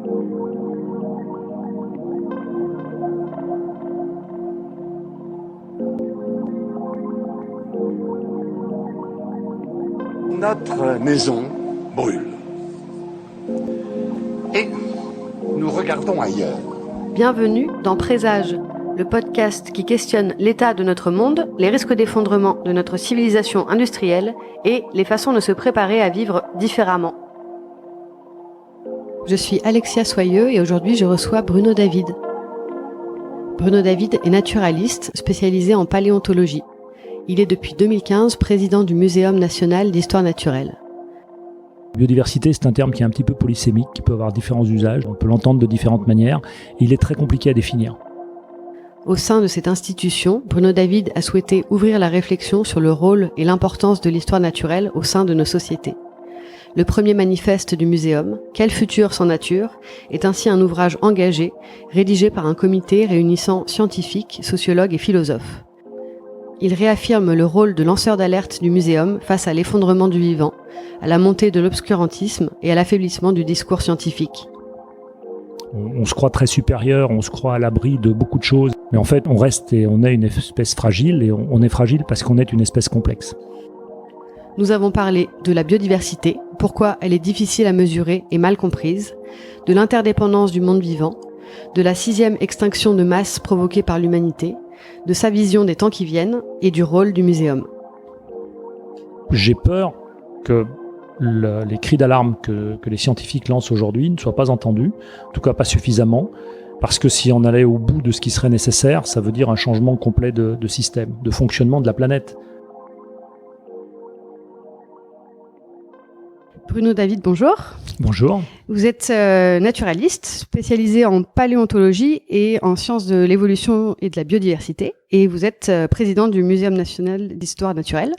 Notre maison brûle. Et nous regardons ailleurs. Bienvenue dans Présage, le podcast qui questionne l'état de notre monde, les risques d'effondrement de notre civilisation industrielle et les façons de se préparer à vivre différemment. Je suis Alexia Soyeux et aujourd'hui je reçois Bruno David. Bruno David est naturaliste spécialisé en paléontologie. Il est depuis 2015 président du Muséum national d'histoire naturelle. Biodiversité, c'est un terme qui est un petit peu polysémique, qui peut avoir différents usages, on peut l'entendre de différentes manières. Il est très compliqué à définir. Au sein de cette institution, Bruno David a souhaité ouvrir la réflexion sur le rôle et l'importance de l'histoire naturelle au sein de nos sociétés. Le premier manifeste du muséum, Quel futur sans nature, est ainsi un ouvrage engagé, rédigé par un comité réunissant scientifiques, sociologues et philosophes. Il réaffirme le rôle de lanceur d'alerte du muséum face à l'effondrement du vivant, à la montée de l'obscurantisme et à l'affaiblissement du discours scientifique. On se croit très supérieur, on se croit à l'abri de beaucoup de choses, mais en fait on reste et on est une espèce fragile, et on est fragile parce qu'on est une espèce complexe. Nous avons parlé de la biodiversité, pourquoi elle est difficile à mesurer et mal comprise, de l'interdépendance du monde vivant, de la 6e extinction de masse provoquée par l'humanité, de sa vision des temps qui viennent et du rôle du muséum. J'ai peur que les cris d'alarme que les scientifiques lancent aujourd'hui ne soient pas entendus, en tout cas pas suffisamment, parce que si on allait au bout de ce qui serait nécessaire, ça veut dire un changement complet de système, de fonctionnement de la planète. Bruno David, bonjour. Bonjour. Vous êtes naturaliste, spécialisé en paléontologie et en sciences de l'évolution et de la biodiversité, et vous êtes président du Muséum national d'histoire naturelle.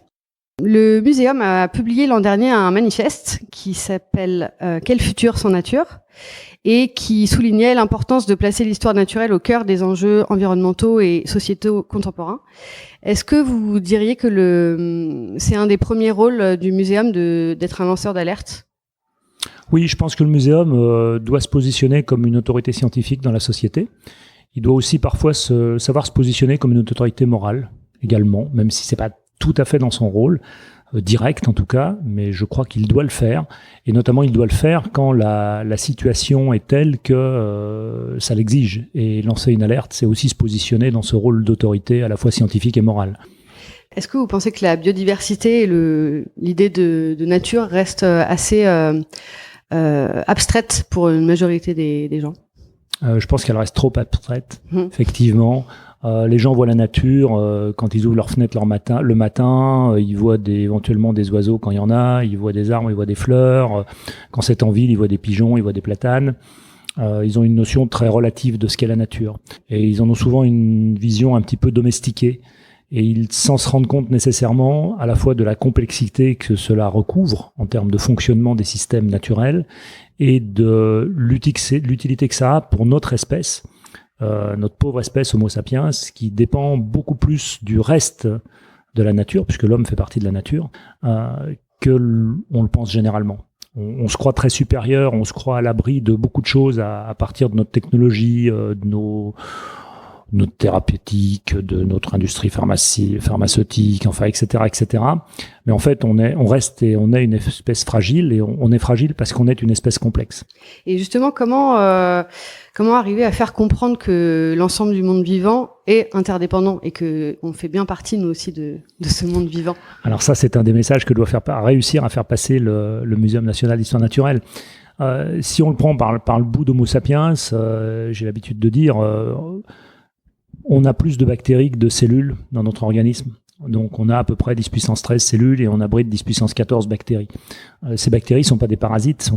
Le muséum a publié l'an dernier un manifeste qui s'appelle Quel futur sans nature et qui soulignait l'importance de placer l'histoire naturelle au cœur des enjeux environnementaux et sociétaux contemporains. Est-ce que vous diriez que c'est un des premiers rôles du muséum d'être un lanceur d'alerte ? Oui, je pense que le muséum doit se positionner comme une autorité scientifique dans la société. Il doit aussi parfois savoir se positionner comme une autorité morale également, même si c'est pas tout à fait dans son rôle, direct en tout cas, mais je crois qu'il doit le faire, et notamment il doit le faire quand la situation est telle que ça l'exige, et lancer une alerte, c'est aussi se positionner dans ce rôle d'autorité à la fois scientifique et morale. Est-ce que vous pensez que la biodiversité et l'idée de nature restent assez abstraites pour une majorité des gens ? Je pense qu'elle reste trop abstraite, effectivement. Les gens voient la nature quand ils ouvrent leurs fenêtres le matin, ils voient éventuellement des oiseaux quand il y en a, ils voient des arbres, ils voient des fleurs, quand c'est en ville, ils voient des pigeons, ils voient des platanes. Ils ont une notion très relative de ce qu'est la nature. Et ils en ont souvent une vision un petit peu domestiquée. Et ils, sans se rendre compte nécessairement à la fois de la complexité que cela recouvre en termes de fonctionnement des systèmes naturels et de l'utilité que ça a pour notre espèce. Notre pauvre espèce Homo sapiens, qui dépend beaucoup plus du reste de la nature, puisque l'homme fait partie de la nature, que on le pense généralement. On se croit très supérieur, on se croit à l'abri de beaucoup de choses à partir de notre technologie, de notre thérapeutique, de notre industrie pharmaceutique, enfin, etc., etc. Mais en fait, on reste et on est une espèce fragile, et on est fragile parce qu'on est une espèce complexe. Et justement, comment arriver à faire comprendre que l'ensemble du monde vivant est interdépendant et que on fait bien partie, nous aussi, de ce monde vivant? Alors ça, c'est un des messages que doit réussir à faire passer le Muséum national d'histoire naturelle. Si on le prend par le bout d'Homo sapiens, j'ai l'habitude de dire... on a plus de bactéries que de cellules dans notre organisme. Donc on a à peu près 10 puissance 13 cellules et on abrite 10 puissance 14 bactéries. Ces bactéries ne sont pas des parasites,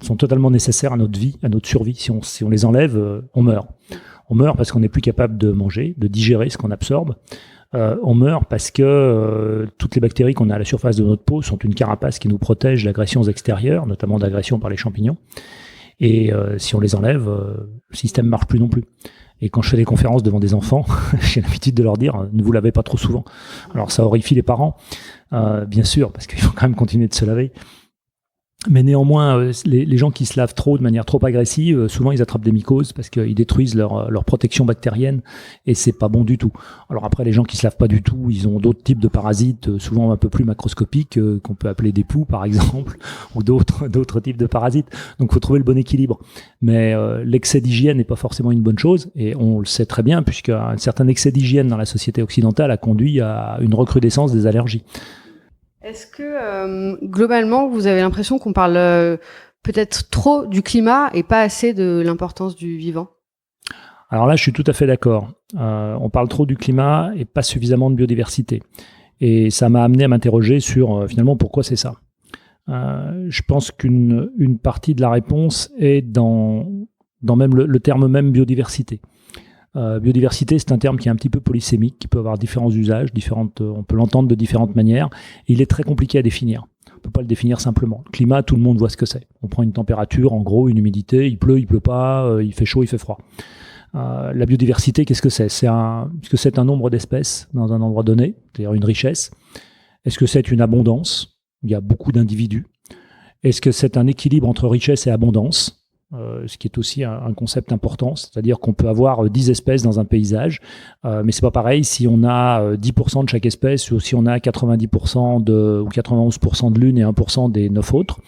sont totalement nécessaires à notre vie, à notre survie. Si on les enlève, on meurt. On meurt parce qu'on n'est plus capable de manger, de digérer ce qu'on absorbe. On meurt parce que toutes les bactéries qu'on a à la surface de notre peau sont une carapace qui nous protège d'agressions extérieures, notamment d'agressions par les champignons. Et si on les enlève, le système ne marche plus non plus. Et quand je fais des conférences devant des enfants, j'ai l'habitude de leur dire « ne vous lavez pas trop souvent ». Alors ça horrifie les parents, bien sûr, parce qu'il faut quand même continuer de se laver. Mais néanmoins, les gens qui se lavent trop de manière trop agressive, souvent ils attrapent des mycoses parce qu'ils détruisent leur protection bactérienne et c'est pas bon du tout. Alors après, les gens qui se lavent pas du tout, ils ont d'autres types de parasites, souvent un peu plus macroscopiques, qu'on peut appeler des poux par exemple, ou d'autres types de parasites. Donc faut trouver le bon équilibre. Mais l'excès d'hygiène n'est pas forcément une bonne chose et on le sait très bien puisqu'un certain excès d'hygiène dans la société occidentale a conduit à une recrudescence des allergies. Est-ce que, globalement, vous avez l'impression qu'on parle peut-être trop du climat et pas assez de l'importance du vivant ? Alors là, je suis tout à fait d'accord. On parle trop du climat et pas suffisamment de biodiversité. Et ça m'a amené à m'interroger sur, finalement, pourquoi c'est ça. Je pense qu'une partie de la réponse est dans même le terme même biodiversité. Biodiversité, c'est un terme qui est un petit peu polysémique, qui peut avoir différents usages, on peut l'entendre de différentes manières, et il est très compliqué à définir. On ne peut pas le définir simplement. Le climat, tout le monde voit ce que c'est. On prend une température, en gros, une humidité, il pleut pas, il fait chaud, il fait froid. La biodiversité, qu'est-ce que c'est ? Est-ce que c'est un nombre d'espèces dans un endroit donné, c'est-à-dire une richesse ? Est-ce que c'est une abondance ? Il y a beaucoup d'individus. Est-ce que c'est un équilibre entre richesse et abondance ? Ce qui est aussi un concept important, c'est-à-dire qu'on peut avoir 10 espèces dans un paysage, mais c'est pas pareil si on a 10% de chaque espèce ou si on a 90% ou 91% de l'une et 1% des 9 autres.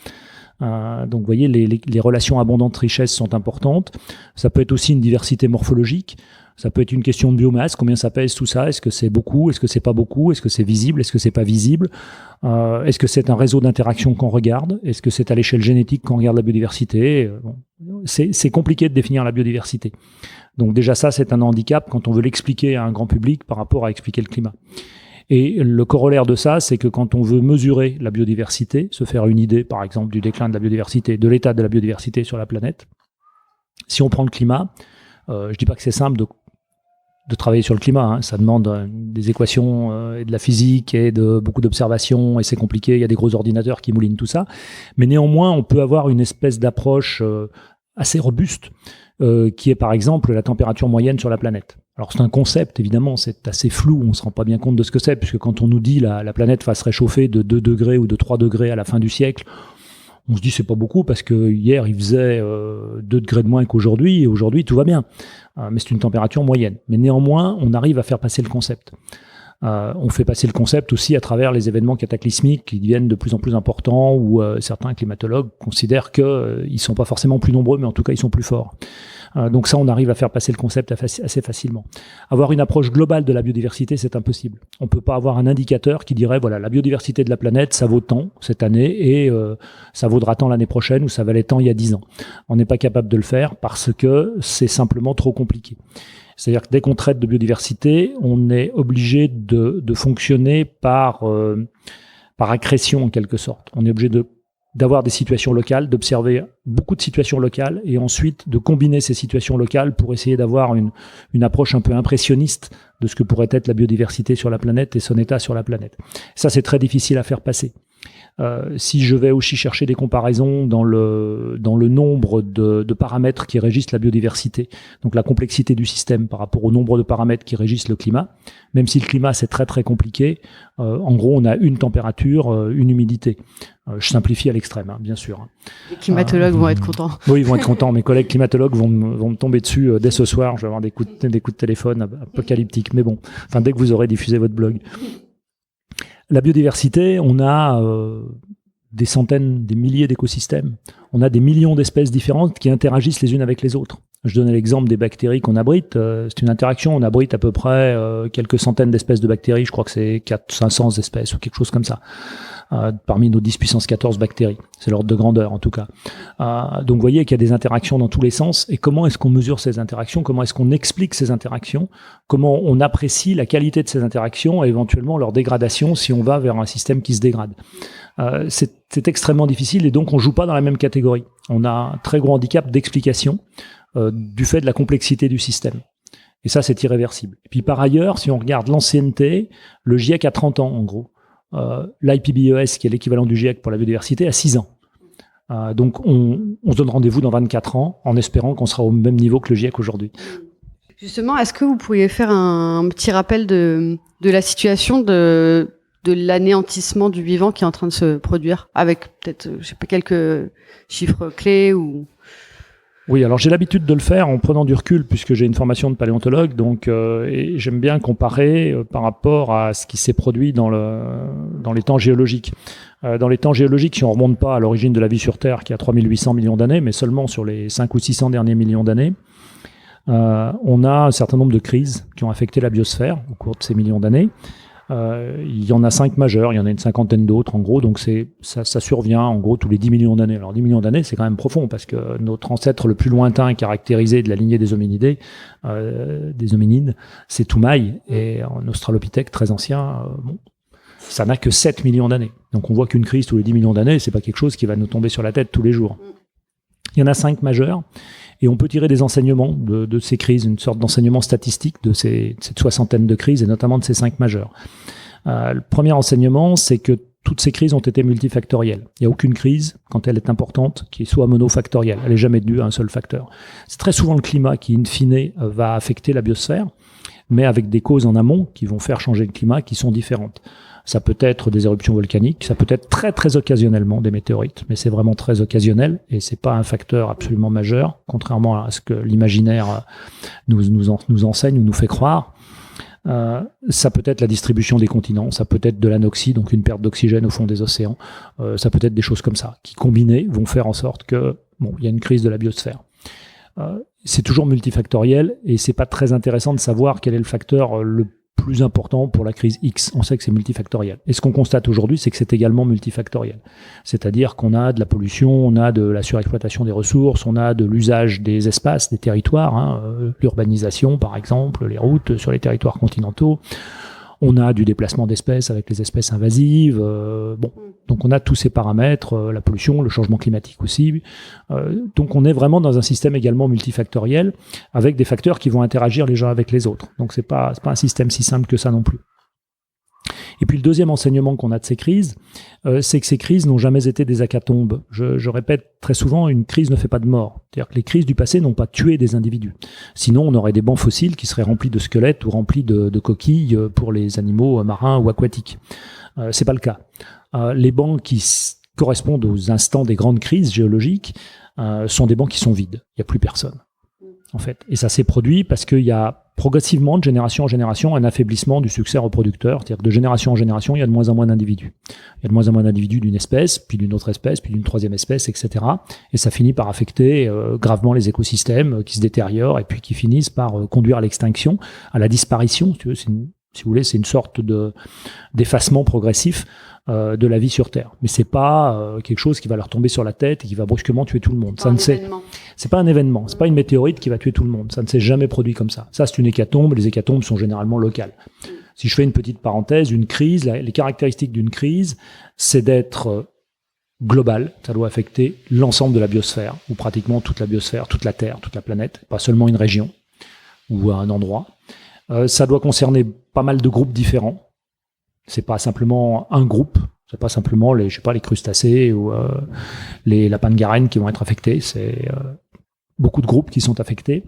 Donc vous voyez, les relations abondantes-richesse sont importantes. Ça peut être aussi une diversité morphologique. Ça peut être une question de biomasse, combien ça pèse tout ça, est-ce que c'est beaucoup, est-ce que c'est pas beaucoup, est-ce que c'est visible, est-ce que c'est pas visible, est-ce que c'est un réseau d'interaction qu'on regarde, est-ce que c'est à l'échelle génétique qu'on regarde la biodiversité. C'est compliqué de définir la biodiversité. Donc déjà ça, c'est un handicap quand on veut l'expliquer à un grand public par rapport à expliquer le climat. Et le corollaire de ça, c'est que quand on veut mesurer la biodiversité, se faire une idée par exemple du déclin de la biodiversité, de l'état de la biodiversité sur la planète, si on prend le climat, je dis pas que c'est simple de travailler sur le climat, hein. Ça demande des équations et de la physique et de beaucoup d'observations et c'est compliqué, il y a des gros ordinateurs qui moulinent tout ça, mais néanmoins on peut avoir une espèce d'approche assez robuste qui est par exemple la température moyenne sur la planète. Alors c'est un concept évidemment, c'est assez flou, on ne se rend pas bien compte de ce que c'est, puisque quand on nous dit la planète va se réchauffer de 2 degrés ou de 3 degrés à la fin du siècle, on se dit c'est pas beaucoup parce que hier il faisait 2 degrés de moins qu'aujourd'hui et aujourd'hui tout va bien. Mais c'est une température moyenne. Mais néanmoins, on arrive à faire passer le concept. On fait passer le concept aussi à travers les événements cataclysmiques qui deviennent de plus en plus importants où certains climatologues considèrent qu'ils ne sont pas forcément plus nombreux, mais en tout cas ils sont plus forts. Donc ça, on arrive à faire passer le concept assez facilement. Avoir une approche globale de la biodiversité, c'est impossible. On ne peut pas avoir un indicateur qui dirait, voilà, la biodiversité de la planète, ça vaut tant cette année et ça vaudra tant l'année prochaine ou ça valait tant il y a 10 ans. On n'est pas capable de le faire parce que c'est simplement trop compliqué. C'est-à-dire que dès qu'on traite de biodiversité, on est obligé de fonctionner par accrétion en quelque sorte. On est obligé d'avoir des situations locales, d'observer beaucoup de situations locales et ensuite de combiner ces situations locales pour essayer d'avoir une approche un peu impressionniste de ce que pourrait être la biodiversité sur la planète et son état sur la planète. Ça, c'est très difficile à faire passer. Si je vais aussi chercher des comparaisons dans le nombre de paramètres qui régissent la biodiversité, donc la complexité du système par rapport au nombre de paramètres qui régissent le climat, même si le climat c'est très très compliqué, en gros on a une température, une humidité. Je simplifie à l'extrême, hein, bien sûr. Les climatologues vont être contents. Oui, ils vont être contents. Mes collègues climatologues vont me tomber dessus dès ce soir. Je vais avoir des coups de téléphone apocalyptiques. Mais bon, enfin dès que vous aurez diffusé votre blog. La biodiversité, on a des centaines, des milliers d'écosystèmes. On a des millions d'espèces différentes qui interagissent les unes avec les autres. Je donnais l'exemple des bactéries qu'on abrite. C'est une interaction. On abrite à peu près quelques centaines d'espèces de bactéries. Je crois que c'est 400-500 espèces ou quelque chose comme ça. Parmi nos 10 puissance 14 bactéries. C'est l'ordre de grandeur, en tout cas. Donc, vous voyez qu'il y a des interactions dans tous les sens. Et comment est-ce qu'on mesure ces interactions? Comment est-ce qu'on explique ces interactions? Comment on apprécie la qualité de ces interactions et éventuellement leur dégradation si on va vers un système qui se dégrade? C'est extrêmement difficile et donc on joue pas dans la même catégorie. On a un très gros handicap d'explication du fait de la complexité du système. Et ça, c'est irréversible. Et puis, par ailleurs, si on regarde l'ancienneté, le GIEC a 30 ans, en gros. L'IPBES, qui est l'équivalent du GIEC pour la biodiversité, a 6 ans. Donc on se donne rendez-vous dans 24 ans en espérant qu'on sera au même niveau que le GIEC aujourd'hui. Justement, est-ce que vous pourriez faire un petit rappel de la situation de de l'anéantissement du vivant qui est en train de se produire, avec peut-être, je sais pas, quelques chiffres clés ou... Oui, alors j'ai l'habitude de le faire en prenant du recul puisque j'ai une formation de paléontologue, donc et j'aime bien comparer par rapport à ce qui s'est produit dans les temps géologiques. Dans les temps géologiques, si on remonte pas à l'origine de la vie sur Terre qui a 3800 millions d'années, mais seulement sur les 5 ou 600 derniers millions d'années, on a un certain nombre de crises qui ont affecté la biosphère au cours de ces millions d'années. Il y en a 5 majeures, il y en a une cinquantaine d'autres en gros, donc ça survient en gros tous les 10 millions d'années. Alors 10 millions d'années, c'est quand même profond parce que notre ancêtre le plus lointain caractérisé de la lignée des hominidés, des hominides, c'est Toumaï, et un Australopithèque très ancien, ça n'a que 7 millions d'années. Donc on voit qu'une crise tous les 10 millions d'années, c'est pas quelque chose qui va nous tomber sur la tête tous les jours. Il y en a 5 majeures. Et on peut tirer des enseignements de ces crises, une sorte d'enseignement statistique de cette soixantaine de crises, et notamment de ces 5 majeures. Le premier enseignement, c'est que toutes ces crises ont été multifactorielles. Il n'y a aucune crise, quand elle est importante, qui soit monofactorielle. Elle n'est jamais due à un seul facteur. C'est très souvent le climat qui, in fine, va affecter la biosphère, mais avec des causes en amont qui vont faire changer le climat qui sont différentes. Ça peut être des éruptions volcaniques, ça peut être très très occasionnellement des météorites, mais c'est vraiment très occasionnel et c'est pas un facteur absolument majeur, contrairement à ce que l'imaginaire nous enseigne ou nous fait croire. Ça peut être la distribution des continents, ça peut être de l'anoxie, donc une perte d'oxygène au fond des océans, ça peut être des choses comme ça, qui combinées vont faire en sorte que, il y a une crise de la biosphère. C'est toujours multifactoriel et c'est pas très intéressant de savoir quel est le facteur le plus important pour la crise X. On sait que c'est multifactoriel. Et ce qu'on constate aujourd'hui, c'est que c'est également multifactoriel. C'est-à-dire qu'on a de la pollution, on a de la surexploitation des ressources, on a de l'usage des espaces, des territoires, l'urbanisation par exemple, les routes sur les territoires continentaux. On a du déplacement d'espèces avec les espèces invasives. Donc on a tous ces paramètres, la pollution, le changement climatique aussi. Donc on est vraiment dans un système également multifactoriel avec des facteurs qui vont interagir les uns avec les autres. Donc c'est pas un système si simple que ça non plus. Et puis le deuxième enseignement qu'on a de ces crises, c'est que ces crises n'ont jamais été des hécatombes. Je répète très souvent, une crise ne fait pas de mort. C'est-à-dire que les crises du passé n'ont pas tué des individus. Sinon, on aurait des bancs fossiles qui seraient remplis de squelettes ou remplis de coquilles pour les animaux marins ou aquatiques. C'est pas le cas. Les bancs qui correspondent aux instants des grandes crises géologiques sont des bancs qui sont vides. Il n'y a plus personne, en fait. Et ça s'est produit parce qu'il y a progressivement, de génération en génération, un affaiblissement du succès reproducteur. C'est-à-dire que de génération en génération, il y a de moins en moins d'individus. Il y a de moins en moins d'individus d'une espèce, puis d'une autre espèce, puis d'une troisième espèce, etc. Et ça finit par affecter gravement les écosystèmes qui se détériorent et puis qui finissent par conduire à l'extinction, à la disparition. Si vous voulez, c'est une sorte d'effacement progressif de la vie sur Terre. Mais c'est pas quelque chose qui va leur tomber sur la tête et qui va brusquement tuer tout le monde. C'est pas un événement, c'est pas une météorite qui va tuer tout le monde. Ça ne s'est jamais produit comme ça. Ça, c'est une hécatombe. Les hécatombes sont généralement locales. Si je fais une petite parenthèse, une crise, les caractéristiques d'une crise, c'est d'être global. Ça doit affecter l'ensemble de la biosphère, ou pratiquement toute la biosphère, toute la Terre, toute la planète, pas seulement une région ou un endroit. Ça doit concerner pas mal de groupes différents. C'est pas simplement un groupe, c'est pas simplement les crustacés ou les lapins de Garenne qui vont être affectés. C'est beaucoup de groupes qui sont affectés.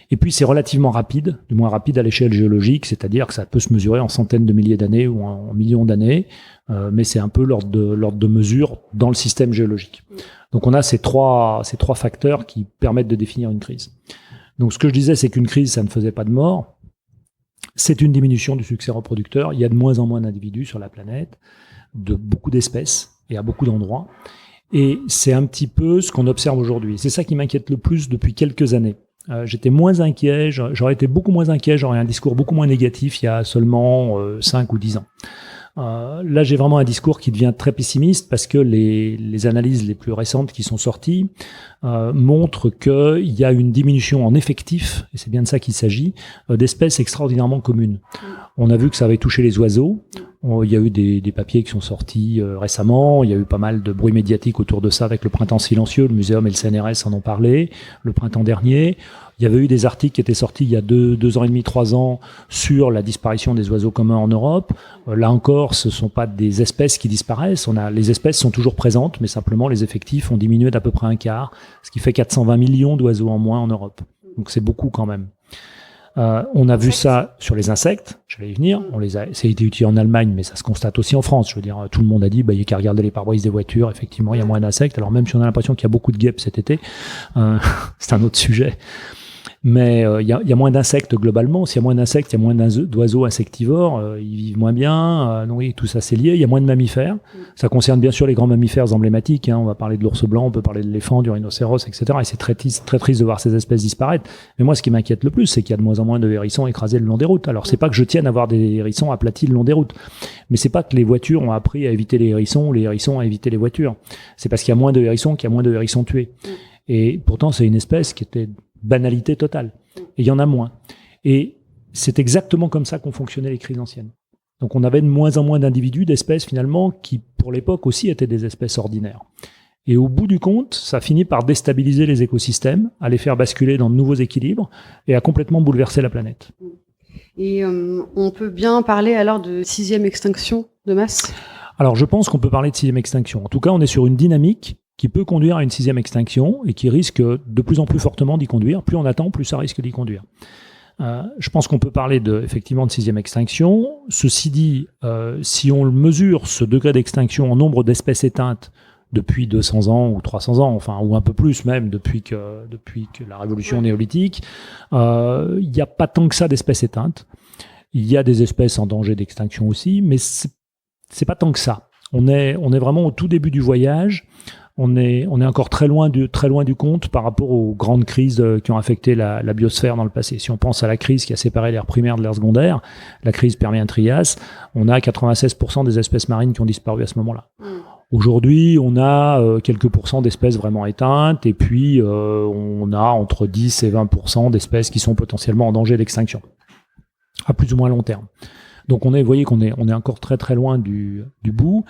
Et puis c'est relativement rapide, du moins rapide à l'échelle géologique, c'est-à-dire que ça peut se mesurer en centaines de milliers d'années ou en millions d'années, mais c'est un peu l'ordre de mesure dans le système géologique. Donc on a ces trois facteurs qui permettent de définir une crise. Donc ce que je disais, c'est qu'une crise, ça ne faisait pas de mort. C'est une diminution du succès reproducteur. Il y a de moins en moins d'individus sur la planète, de beaucoup d'espèces et à beaucoup d'endroits. Et c'est un petit peu ce qu'on observe aujourd'hui. C'est ça qui m'inquiète le plus depuis quelques années. J'étais moins inquiet, j'aurais été beaucoup moins inquiet, j'aurais un discours beaucoup moins négatif il y a seulement 5 ou 10 ans. Là, j'ai vraiment un discours qui devient très pessimiste parce que les analyses les plus récentes qui sont sorties montrent qu'il y a une diminution en effectif, et c'est bien de ça qu'il s'agit, d'espèces extraordinairement communes. On a vu que ça avait touché les oiseaux. Il y a eu des papiers qui sont sortis récemment. Il y a eu pas mal de bruit médiatique autour de ça avec le Printemps silencieux. Le Muséum et le CNRS en ont parlé le printemps dernier. Il y avait eu des articles qui étaient sortis il y a 2 ans et demi, 3 ans sur la disparition des oiseaux communs en Europe. Là encore, ce sont pas des espèces qui disparaissent. Les espèces sont toujours présentes, mais simplement les effectifs ont diminué d'à peu près un quart, ce qui fait 420 millions d'oiseaux en moins en Europe. Donc c'est beaucoup quand même. On a vu ça sur les insectes, j'allais y venir. Ça a été utilisé en Allemagne, mais ça se constate aussi en France. Je veux dire, tout le monde a dit, il n'y a qu'à regarder les pare-brises des voitures. Effectivement, il y a moins d'insectes. Alors même si on a l'impression qu'il y a beaucoup de guêpes cet été, c'est un autre sujet. Mais il y a moins d'insectes globalement. S'il y a moins d'insectes, il y a moins d'oiseaux insectivores. Ils vivent moins bien. Donc oui, tout ça c'est lié. Il y a moins de mammifères. Ça concerne bien sûr les grands mammifères emblématiques. On va parler de l'ours blanc, on peut parler de l'éléphant, du rhinocéros, etc. Et c'est très triste de voir ces espèces disparaître. Mais moi, ce qui m'inquiète le plus, c'est qu'il y a de moins en moins de hérissons écrasés le long des routes. Alors c'est pas que je tienne à voir des hérissons aplatis le long des routes, mais c'est pas que les voitures ont appris à éviter les hérissons ou les hérissons à éviter les voitures. C'est parce qu'il y a moins de hérissons qu'il y a moins de hérissons tués. Et pourtant, c'est une espèce qui était banalité totale. Et il y en a moins. Et c'est exactement comme ça qu'ont fonctionné les crises anciennes. Donc on avait de moins en moins d'individus, d'espèces finalement, qui pour l'époque aussi étaient des espèces ordinaires. Et au bout du compte, ça finit par déstabiliser les écosystèmes, à les faire basculer dans de nouveaux équilibres et à complètement bouleverser la planète. Et on peut bien parler alors de 6e extinction de masse ? Alors je pense qu'on peut parler de 6e extinction. En tout cas, on est sur une dynamique qui peut conduire à une 6e extinction et qui risque de plus en plus fortement d'y conduire. Plus on attend, plus ça risque d'y conduire. Je pense qu'on peut parler effectivement de 6e extinction. Ceci dit, si on mesure ce degré d'extinction en nombre d'espèces éteintes depuis 200 ans ou 300 ans, enfin, ou un peu plus même depuis que la révolution néolithique, il n'y a pas tant que ça d'espèces éteintes. Il y a des espèces en danger d'extinction aussi, mais c'est pas tant que ça. On est vraiment au tout début du voyage. On est encore très loin du compte par rapport aux grandes crises qui ont affecté la biosphère dans le passé. Si on pense à la crise qui a séparé l'ère primaire de l'ère secondaire, la crise Permien-Trias, on a 96% des espèces marines qui ont disparu à ce moment-là. Aujourd'hui, on a quelques pourcents d'espèces vraiment éteintes, et puis on a entre 10 et 20% d'espèces qui sont potentiellement en danger d'extinction, à plus ou moins long terme. Donc vous voyez qu'on est encore très très loin du bout.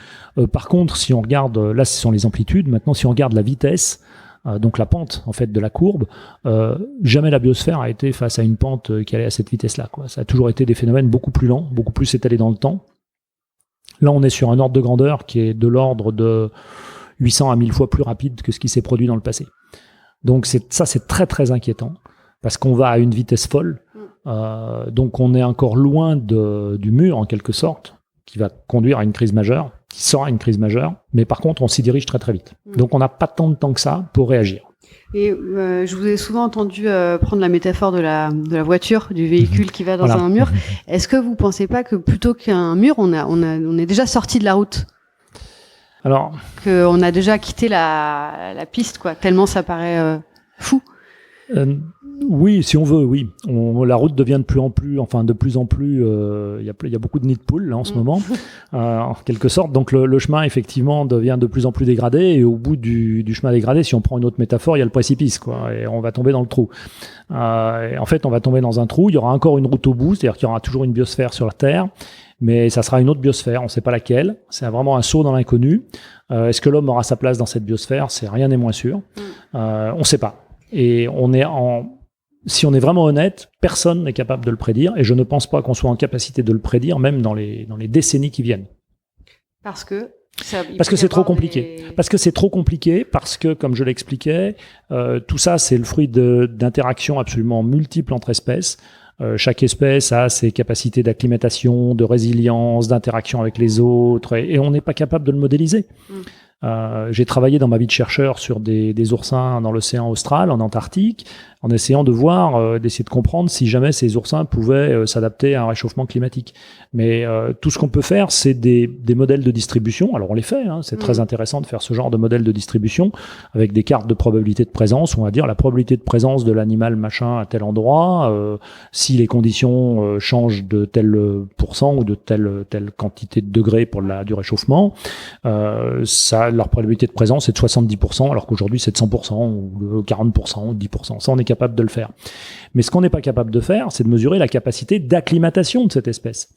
Par contre, si on regarde, là ce sont les amplitudes, maintenant si on regarde la vitesse, donc la pente en fait de la courbe, jamais la biosphère a été face à une pente qui allait à cette vitesse-là, quoi. Ça a toujours été des phénomènes beaucoup plus lents, beaucoup plus étalés dans le temps. Là on est sur un ordre de grandeur qui est de l'ordre de 800 à 1000 fois plus rapide que ce qui s'est produit dans le passé. Donc c'est très très inquiétant, parce qu'on va à une vitesse folle. Donc on est encore loin du mur en quelque sorte, qui va conduire à une crise majeure, qui sera une crise majeure, mais par contre on s'y dirige très très vite. Donc on n'a pas tant de temps que ça pour réagir. Et je vous ai souvent entendu prendre la métaphore de la voiture, du véhicule qui va dans un mur. Est-ce que vous pensez pas que plutôt qu'un mur, on est déjà sorti de la route ? Alors qu'on a déjà quitté la piste, quoi, tellement ça paraît fou. Oui, si on veut, oui. La route devient de plus en plus, il y a beaucoup de nids de poules là en ce moment, en quelque sorte. Donc le chemin effectivement devient de plus en plus dégradé, et au bout du chemin dégradé, si on prend une autre métaphore, il y a le précipice, quoi, et on va tomber dans le trou. Et en fait, on va tomber dans un trou. Il y aura encore une route au bout, c'est-à-dire qu'il y aura toujours une biosphère sur la Terre, mais ça sera une autre biosphère. On ne sait pas laquelle. C'est vraiment un saut dans l'inconnu. Est-ce que l'homme aura sa place dans cette biosphère ? Rien n'est moins sûr. On ne sait pas. Et si on est vraiment honnête, personne n'est capable de le prédire, et je ne pense pas qu'on soit en capacité de le prédire, même dans les décennies qui viennent. Parce que c'est trop compliqué. Parce que c'est trop compliqué, parce que, comme je l'expliquais, tout ça, c'est le fruit d'interactions absolument multiples entre espèces. Chaque espèce a ses capacités d'acclimatation, de résilience, d'interaction avec les autres, et on n'est pas capable de le modéliser. J'ai travaillé dans ma vie de chercheur sur des oursins dans l'océan austral, en Antarctique, en essayant de voir, d'essayer de comprendre si jamais ces oursins pouvaient s'adapter à un réchauffement climatique. Mais tout ce qu'on peut faire, c'est des modèles de distribution. Alors on les fait, c'est très intéressant de faire ce genre de modèle de distribution avec des cartes de probabilité de présence. On va dire la probabilité de présence de l'animal machin à tel endroit, si les conditions changent de tel pourcent ou de telle quantité de degrés pour du réchauffement, leur probabilité de présence est de 70%, alors qu'aujourd'hui c'est de 100% ou de 40% ou de 10%. Ça, on est capable de le faire. Mais ce qu'on n'est pas capable de faire, c'est de mesurer la capacité d'acclimatation de cette espèce.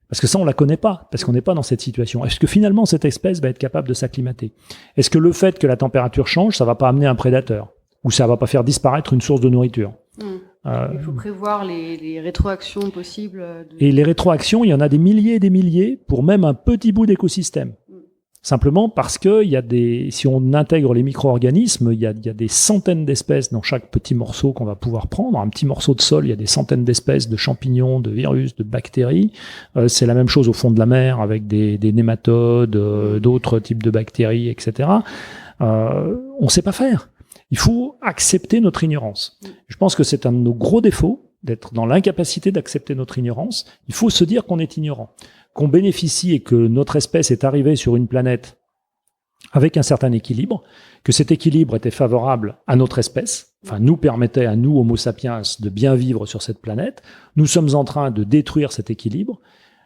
Parce que ça, on la connaît pas, parce qu'on n'est pas dans cette situation. Est-ce que finalement cette espèce va être capable de s'acclimater ? Est-ce que le fait que la température change, ça va pas amener un prédateur ? Ou ça va pas faire disparaître une source de nourriture ? Il faut prévoir les rétroactions possibles. Et les rétroactions, il y en a des milliers et des milliers pour même un petit bout d'écosystème. Simplement parce que si on intègre les micro-organismes, il y a des centaines d'espèces dans chaque petit morceau qu'on va pouvoir prendre. Un petit morceau de sol, il y a des centaines d'espèces de champignons, de virus, de bactéries. C'est la même chose au fond de la mer avec des nématodes, d'autres types de bactéries, etc. On ne sait pas faire. Il faut accepter notre ignorance. Je pense que c'est un de nos gros défauts, d'être dans l'incapacité d'accepter notre ignorance. Il faut se dire qu'on est ignorant, qu'on bénéficie et que notre espèce est arrivée sur une planète avec un certain équilibre, que cet équilibre était favorable à notre espèce, enfin nous permettait à nous, Homo sapiens, de bien vivre sur cette planète. Nous sommes en train de détruire cet équilibre.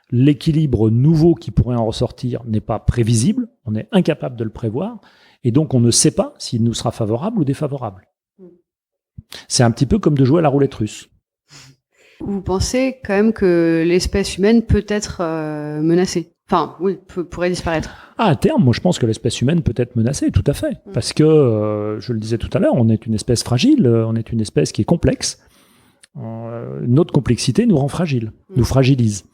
L'équilibre nouveau qui pourrait en ressortir n'est pas prévisible, on est incapable de le prévoir, et donc on ne sait pas s'il nous sera favorable ou défavorable. C'est un petit peu comme de jouer à la roulette russe. Vous pensez quand même que l'espèce humaine peut être menacée? Enfin, oui, pourrait disparaître. À terme, moi je pense que l'espèce humaine peut être menacée, tout à fait. Parce que, je le disais tout à l'heure, on est une espèce fragile, on est une espèce qui est complexe. Notre complexité nous rend fragile, nous fragilise.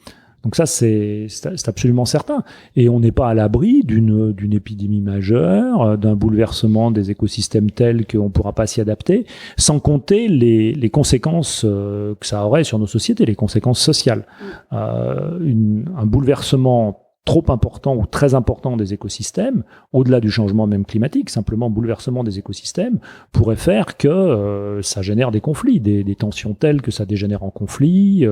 Donc ça, c'est absolument certain. Et on n'est pas à l'abri d'une épidémie majeure, d'un bouleversement des écosystèmes tels qu'on ne pourra pas s'y adapter, sans compter les conséquences que ça aurait sur nos sociétés, les conséquences sociales. Un bouleversement trop important ou très important des écosystèmes, au-delà du changement même climatique, simplement bouleversement des écosystèmes, pourrait faire que ça génère des conflits, des tensions telles que ça dégénère en conflits.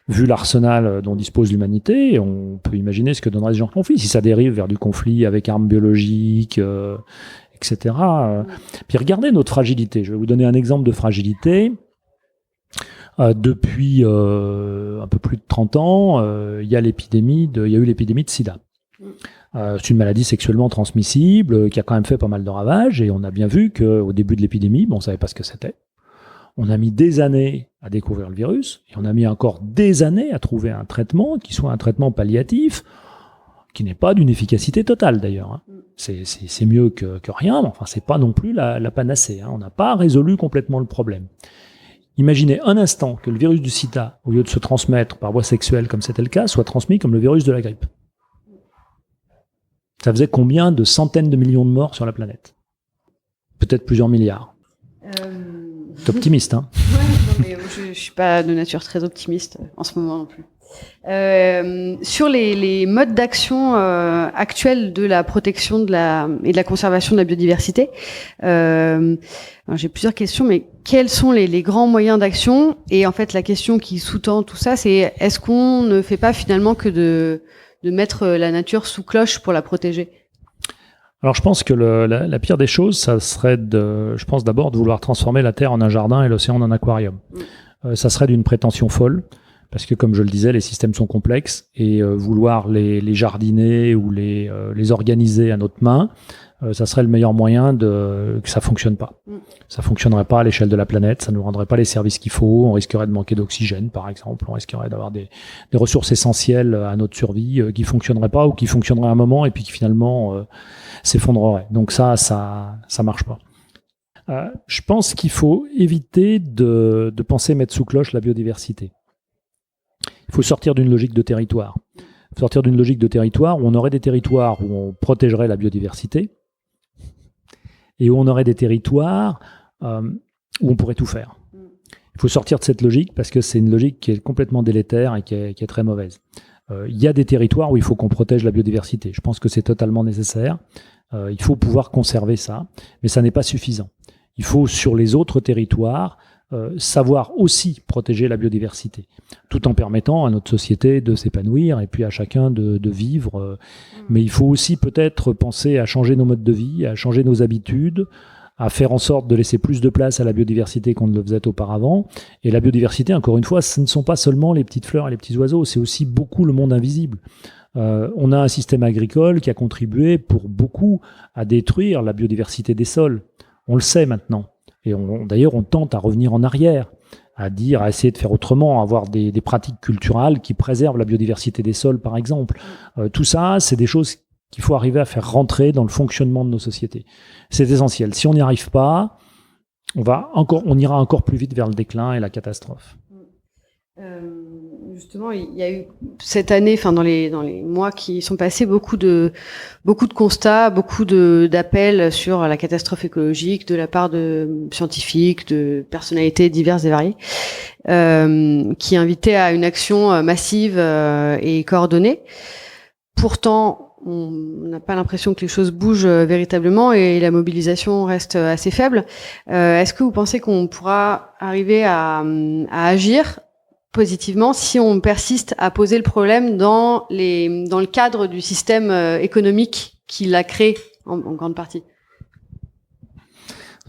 Vu l'arsenal dont dispose l'humanité, on peut imaginer ce que donnerait ce genre de conflit. Si ça dérive vers du conflit avec armes biologiques, etc. Puis regardez notre fragilité. Je vais vous donner un exemple de fragilité. Depuis un peu plus de 30 ans, il y a eu l'épidémie de sida. C'est une maladie sexuellement transmissible qui a quand même fait pas mal de ravages, et on a bien vu qu'au début de l'épidémie, on ne savait pas ce que c'était. On a mis des années à découvrir le virus, et on a mis encore des années à trouver un traitement qui soit un traitement palliatif, qui n'est pas d'une efficacité totale d'ailleurs. C'est mieux que rien, mais enfin c'est pas non plus la panacée. On n'a pas résolu complètement le problème. Imaginez un instant que le virus du sida, au lieu de se transmettre par voie sexuelle comme c'était le cas, soit transmis comme le virus de la grippe. Ça faisait combien de centaines de millions de morts sur la planète? Peut-être plusieurs milliards. T'es optimiste, hein? Ouais, non, mais je suis pas de nature très optimiste en ce moment non plus. Sur les modes d'action actuels de la protection et de la conservation de la biodiversité, j'ai plusieurs questions, mais quels sont les grands moyens d'action? Et en fait, la question qui sous-tend tout ça, c'est est-ce qu'on ne fait pas finalement que de mettre la nature sous cloche pour la protéger? Alors je pense que la pire des choses, ça serait d'abord de vouloir transformer la Terre en un jardin et l'océan en un aquarium. Ça serait d'une prétention folle, parce que comme je le disais, les systèmes sont complexes, et vouloir les jardiner ou les organiser à notre main, ça serait le meilleur moyen que ça fonctionne pas. Ça fonctionnerait pas à l'échelle de la planète, ça nous rendrait pas les services qu'il faut, on risquerait de manquer d'oxygène par exemple, on risquerait d'avoir des ressources essentielles à notre survie qui fonctionneraient pas, ou qui fonctionneraient à un moment et puis qui finalement s'effondreraient. Donc ça marche pas. Je pense qu'il faut éviter de penser mettre sous cloche la biodiversité. Il faut sortir d'une logique de territoire. Sortir d'une logique de territoire où on aurait des territoires où on protégerait la biodiversité, et où on aurait des territoires où on pourrait tout faire. Il faut sortir de cette logique, parce que c'est une logique qui est complètement délétère et qui est très mauvaise. Il y a des territoires où il faut qu'on protège la biodiversité. Je pense que c'est totalement nécessaire. Il faut pouvoir conserver ça, mais ça n'est pas suffisant. Il faut, sur les autres territoires, savoir aussi protéger la biodiversité, tout en permettant à notre société de s'épanouir et puis à chacun de vivre. Mais il faut aussi peut-être penser à changer nos modes de vie, à changer nos habitudes, à faire en sorte de laisser plus de place à la biodiversité qu'on ne le faisait auparavant. Et la biodiversité, encore une fois, ce ne sont pas seulement les petites fleurs et les petits oiseaux, c'est aussi beaucoup le monde invisible. On a un système agricole qui a contribué pour beaucoup à détruire la biodiversité des sols. On le sait maintenant. Et d'ailleurs, on tente à revenir en arrière, à essayer de faire autrement, à avoir des pratiques culturelles qui préservent la biodiversité des sols, par exemple. Tout ça, c'est des choses qu'il faut arriver à faire rentrer dans le fonctionnement de nos sociétés. C'est essentiel. Si on n'y arrive pas, on ira encore plus vite vers le déclin et la catastrophe. Justement, il y a eu cette année, enfin dans les mois qui sont passés, beaucoup de constats, beaucoup d'appels sur la catastrophe écologique de la part de scientifiques, de personnalités diverses et variées, qui invitaient à une action massive et coordonnée. Pourtant, on n'a pas l'impression que les choses bougent véritablement et la mobilisation reste assez faible. Est-ce que vous pensez qu'on pourra arriver à agir positivement si on persiste à poser le problème dans le cadre du système économique qui l'a créé en grande partie?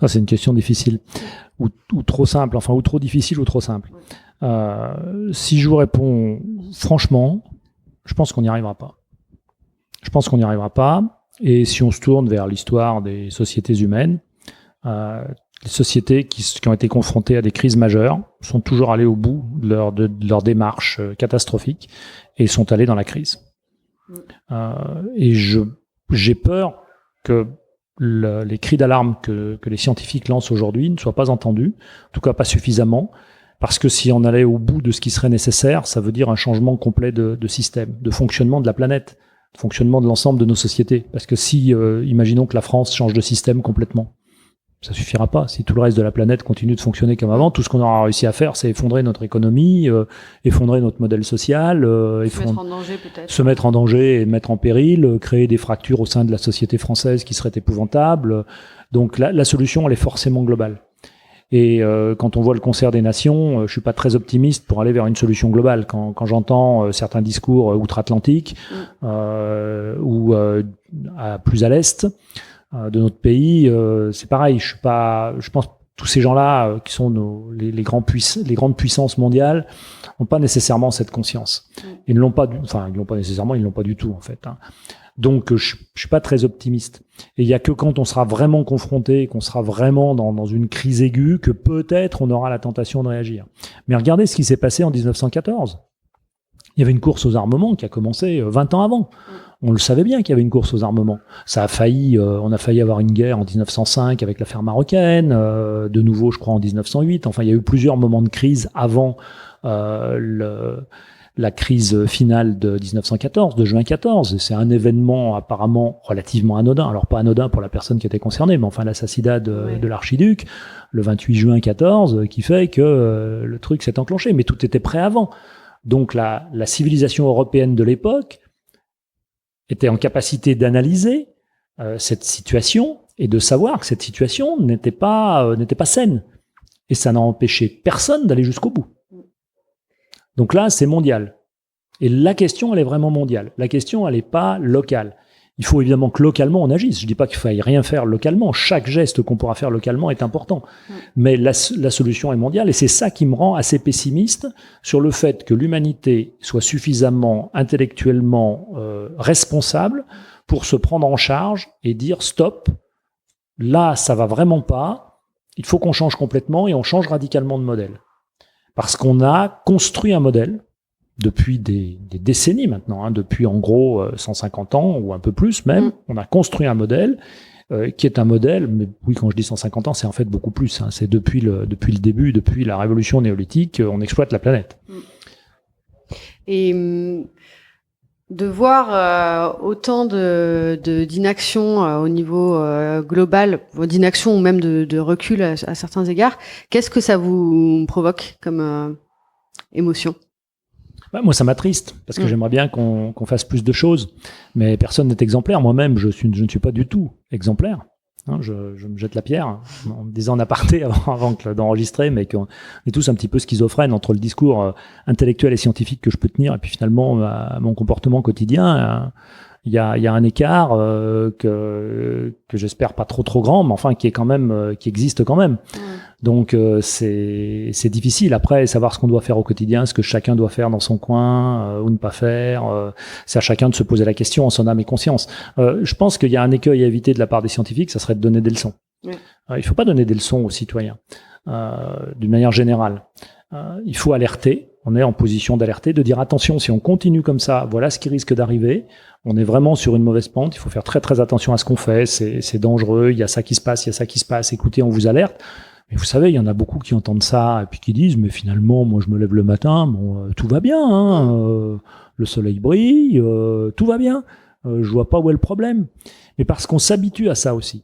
Ça, c'est une question difficile ou trop simple, enfin ou trop difficile ou trop simple. Si je vous réponds franchement, je pense qu'on n'y arrivera pas. Je pense qu'on n'y arrivera pas. Et si on se tourne vers l'histoire des sociétés humaines, les sociétés qui ont été confrontées à des crises majeures sont toujours allées au bout de leur démarche catastrophique et sont allées dans la crise. Et j'ai peur que les cris d'alarme que les scientifiques lancent aujourd'hui ne soient pas entendus, en tout cas pas suffisamment, parce que si on allait au bout de ce qui serait nécessaire, ça veut dire un changement complet de système, de fonctionnement de la planète, de fonctionnement de l'ensemble de nos sociétés. Parce que si, imaginons que la France change de système complètement, ça suffira pas. Si tout le reste de la planète continue de fonctionner comme avant, tout ce qu'on aura réussi à faire, c'est effondrer notre économie, effondrer notre modèle social, se mettre en danger et mettre en péril, créer des fractures au sein de la société française qui seraient épouvantables. Donc la solution, elle est forcément globale. Et quand on voit le concert des nations, je suis pas très optimiste pour aller vers une solution globale. Quand j'entends certains discours outre-Atlantique ou plus à l'est de notre pays, c'est pareil. Je pense que tous ces gens-là qui sont les grandes puissances mondiales n'ont pas nécessairement cette conscience. Ils ne l'ont pas, ils l'ont pas nécessairement, ils l'ont pas du tout en fait. Donc je suis pas très optimiste. Et il y a que quand on sera vraiment confronté, qu'on sera vraiment dans une crise aiguë, que peut-être on aura la tentation de réagir. Mais regardez ce qui s'est passé en 1914. Il y avait une course aux armements qui a commencé 20 ans avant. On le savait bien qu'il y avait une course aux armements. Ça a failli, on a failli avoir une guerre en 1905 avec l'affaire marocaine, de nouveau, je crois, en 1908. Enfin, il y a eu plusieurs moments de crise avant la crise finale de 1914, de juin 14. C'est un événement apparemment relativement anodin. Alors, pas anodin pour la personne qui était concernée, mais enfin, l'assassinat de l'archiduc, le 28 juin 14, qui fait que le truc s'est enclenché. Mais tout était prêt avant. Donc, la civilisation européenne de l'époque était en capacité d'analyser cette situation et de savoir que cette situation n'était pas saine. Et ça n'a empêché personne d'aller jusqu'au bout. Donc là, c'est mondial. Et la question, elle est vraiment mondiale. La question, elle n'est pas locale. Il faut évidemment que localement, on agisse. Je ne dis pas qu'il faille rien faire localement. Chaque geste qu'on pourra faire localement est important. Mais la solution est mondiale. Et c'est ça qui me rend assez pessimiste sur le fait que l'humanité soit suffisamment intellectuellement responsable pour se prendre en charge et dire stop, là, ça va vraiment pas. Il faut qu'on change complètement et on change radicalement de modèle. Parce qu'on a construit un modèle depuis des décennies maintenant, depuis en gros 150 ans ou un peu plus même. On a construit un modèle qui est un modèle, mais oui, quand je dis 150 ans, c'est en fait beaucoup plus. C'est depuis le début, depuis la révolution néolithique, on exploite la planète. Et de voir autant d'inaction au niveau global, d'inaction ou même de recul à certains égards, qu'est-ce que ça vous provoque comme émotion? Moi, ça m'attriste, parce que j'aimerais bien qu'on fasse plus de choses, mais personne n'est exemplaire. Moi-même, je ne suis pas du tout exemplaire. Je me jette la pierre en me disant en aparté avant d'enregistrer, mais qu'on est tous un petit peu schizophrènes entre le discours intellectuel et scientifique que je peux tenir et puis finalement mon comportement quotidien. Il y a un écart que j'espère pas trop grand, mais enfin qui existe quand même. Donc c'est difficile après savoir ce qu'on doit faire au quotidien, ce que chacun doit faire dans son coin ou ne pas faire. C'est à chacun de se poser la question en son âme et conscience. Je pense qu'il y a un écueil à éviter de la part des scientifiques, ça serait de donner des leçons. Il faut pas donner des leçons aux citoyens d'une manière générale. Il faut alerter. On est en position d'alerter, de dire attention, si on continue comme ça, voilà ce qui risque d'arriver. On est vraiment sur une mauvaise pente. Il faut faire très très attention à ce qu'on fait. C'est dangereux. Il y a ça qui se passe. Écoutez, on vous alerte. Mais vous savez, il y en a beaucoup qui entendent ça et puis qui disent, mais finalement, moi je me lève le matin, bon, tout va bien, hein, le soleil brille, tout va bien, je vois pas où est le problème. Mais parce qu'on s'habitue à ça aussi.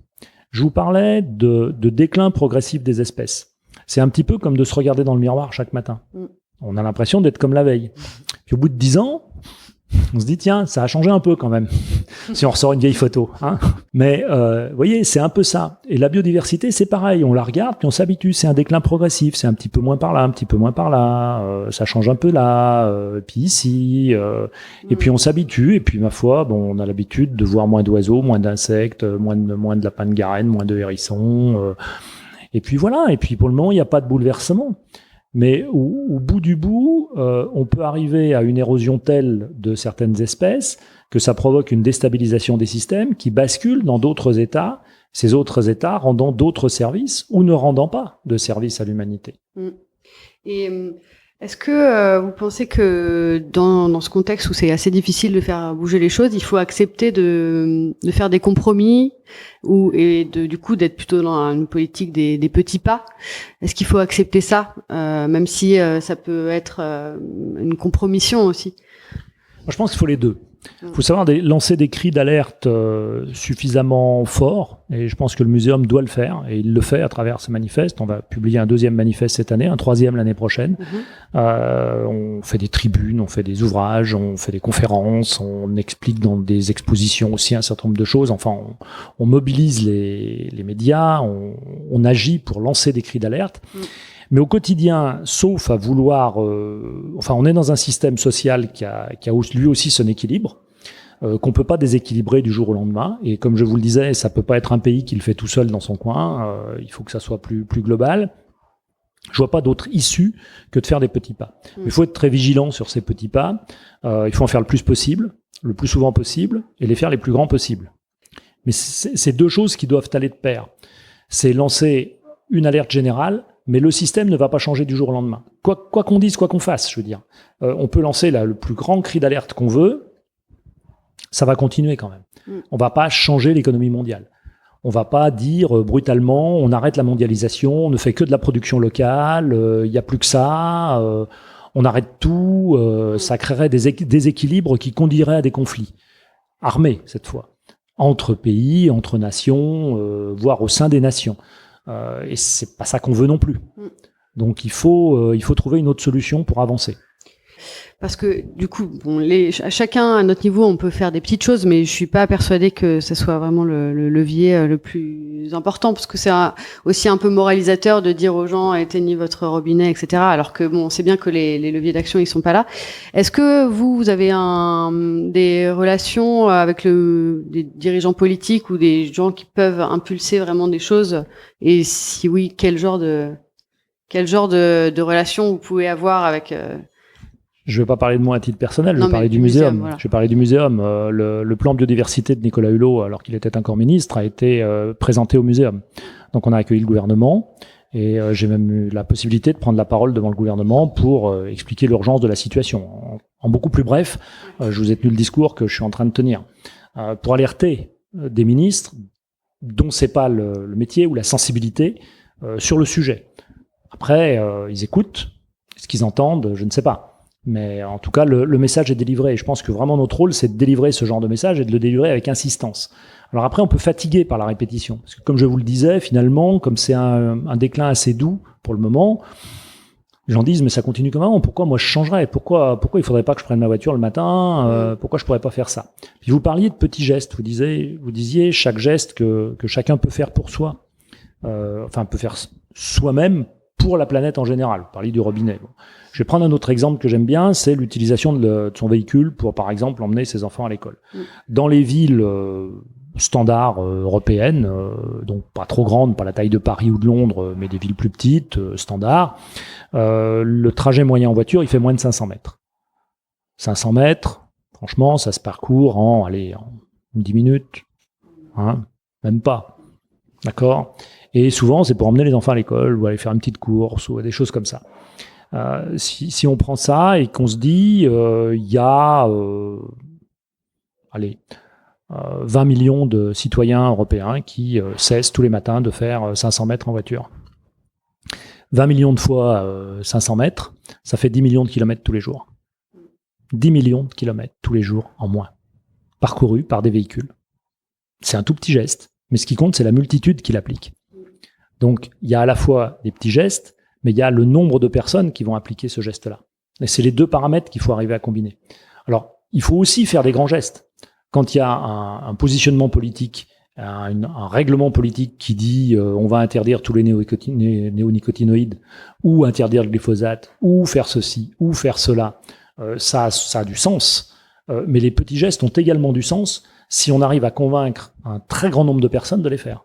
Je vous parlais de déclin progressif des espèces. C'est un petit peu comme de se regarder dans le miroir chaque matin. On a l'impression d'être comme la veille. Puis au bout de 10 ans, on se dit, tiens, ça a changé un peu quand même, si on ressort une vieille photo. Hein. Mais vous voyez, c'est un peu ça. Et la biodiversité, c'est pareil. On la regarde, puis on s'habitue. C'est un déclin progressif. C'est un petit peu moins par là, un petit peu moins par là. Ça change un peu là, puis ici. Et puis on s'habitue. Et puis, ma foi, bon, on a l'habitude de voir moins d'oiseaux, moins d'insectes, moins de lapins de garenne, moins de hérissons. Et puis voilà. Et puis pour le moment, il n'y a pas de bouleversement. Mais au bout du bout, on peut arriver à une érosion telle de certaines espèces que ça provoque une déstabilisation des systèmes qui basculent dans d'autres États, ces autres États rendant d'autres services ou ne rendant pas de service à l'humanité. Et est-ce que vous pensez que dans ce contexte où c'est assez difficile de faire bouger les choses, il faut accepter de faire des compromis du coup d'être plutôt dans une politique des petits pas? Est-ce qu'il faut accepter ça, même si ça peut être une compromission aussi? Moi, je pense qu'il faut les deux. Il faut savoir lancer des cris d'alerte suffisamment forts, et je pense que le muséum doit le faire, et il le fait à travers ce manifeste. On va publier un 2e manifeste cette année, un 3e l'année prochaine. On fait des tribunes, on fait des ouvrages, on fait des conférences, on explique dans des expositions aussi un certain nombre de choses. Enfin, on mobilise les médias, on agit pour lancer des cris d'alerte. Mais au quotidien, sauf à vouloir... on est dans un système social qui a lui aussi son équilibre, qu'on peut pas déséquilibrer du jour au lendemain. Et comme je vous le disais, ça peut pas être un pays qui le fait tout seul dans son coin. Il faut que ça soit plus global. Je vois pas d'autre issue que de faire des petits pas. Il faut être très vigilant sur ces petits pas. Il faut en faire le plus possible, le plus souvent possible, et les faire les plus grands possibles. Mais c'est deux choses qui doivent aller de pair. C'est lancer une alerte générale, mais le système ne va pas changer du jour au lendemain. Quoi qu'on dise, quoi qu'on fasse, je veux dire. On peut lancer le plus grand cri d'alerte qu'on veut, ça va continuer quand même. On va pas changer l'économie mondiale. On va pas dire brutalement, on arrête la mondialisation, on ne fait que de la production locale, il y a plus que ça, on arrête tout, ça créerait des déséquilibres qui conduiraient à des conflits armés cette fois, entre pays, entre nations, voire au sein des nations. Et c'est pas ça qu'on veut non plus. Donc il faut trouver une autre solution pour avancer. Parce que du coup, chacun à notre niveau, on peut faire des petites choses, mais je suis pas persuadée que ce soit vraiment le levier le plus important, parce que c'est aussi un peu moralisateur de dire aux gens éteignez votre robinet, etc. Alors que on sait bien que les leviers d'action ils sont pas là. Est-ce que vous avez des relations avec des dirigeants politiques ou des gens qui peuvent impulser vraiment des choses? Et si oui, quel genre de relation vous pouvez avoir avec Je ne vais pas parler de moi à titre personnel, je vais parler du muséum. Voilà. Je vais parler du muséum. Le plan biodiversité de Nicolas Hulot, alors qu'il était encore ministre, a été présenté au muséum. Donc on a accueilli le gouvernement et j'ai même eu la possibilité de prendre la parole devant le gouvernement pour expliquer l'urgence de la situation. En beaucoup plus bref, je vous ai tenu le discours que je suis en train de tenir. Pour alerter des ministres dont c'est pas le métier ou la sensibilité sur le sujet. Après, ils écoutent. Ce qu'ils entendent, je ne sais pas. Mais en tout cas, le message est délivré. Et je pense que vraiment notre rôle, c'est de délivrer ce genre de message et de le délivrer avec insistance. Alors après, on peut fatiguer par la répétition. Parce que comme je vous le disais, finalement, comme c'est un déclin assez doux pour le moment, les gens disent, mais ça continue comme avant. Pourquoi moi je changerais? Pourquoi il faudrait pas que je prenne ma voiture le matin? Pourquoi je pourrais pas faire ça? Puis vous parliez de petits gestes. Vous disiez chaque geste que chacun peut faire pour soi. Peut faire soi-même pour la planète en général. Vous parliez du robinet. Bon. Je vais prendre un autre exemple que j'aime bien, c'est l'utilisation de son véhicule pour, par exemple, emmener ses enfants à l'école. Dans les villes standards européennes, donc pas trop grandes, pas la taille de Paris ou de Londres, mais des villes plus petites, standards, le trajet moyen en voiture, il fait moins de 500 mètres. 500 mètres, franchement, ça se parcourt en 10 minutes, même pas. D'accord ? Et souvent, c'est pour emmener les enfants à l'école ou aller faire une petite course ou des choses comme ça. Si on prend ça et qu'on se dit, il y a 20 millions de citoyens européens qui cessent tous les matins de faire 500 mètres en voiture. 20 millions de fois 500 mètres, ça fait 10 millions de kilomètres tous les jours. 10 millions de kilomètres tous les jours en moins, parcourus par des véhicules. C'est un tout petit geste, mais ce qui compte, c'est la multitude qui l'applique. Donc, il y a à la fois des petits gestes, mais il y a le nombre de personnes qui vont appliquer ce geste-là. Et c'est les deux paramètres qu'il faut arriver à combiner. Alors, il faut aussi faire des grands gestes. Quand il y a un positionnement politique, un règlement politique qui dit on va interdire tous les néonicotinoïdes, ou interdire le glyphosate, ou faire ceci, ou faire cela, ça a du sens. Mais les petits gestes ont également du sens si on arrive à convaincre un très grand nombre de personnes de les faire.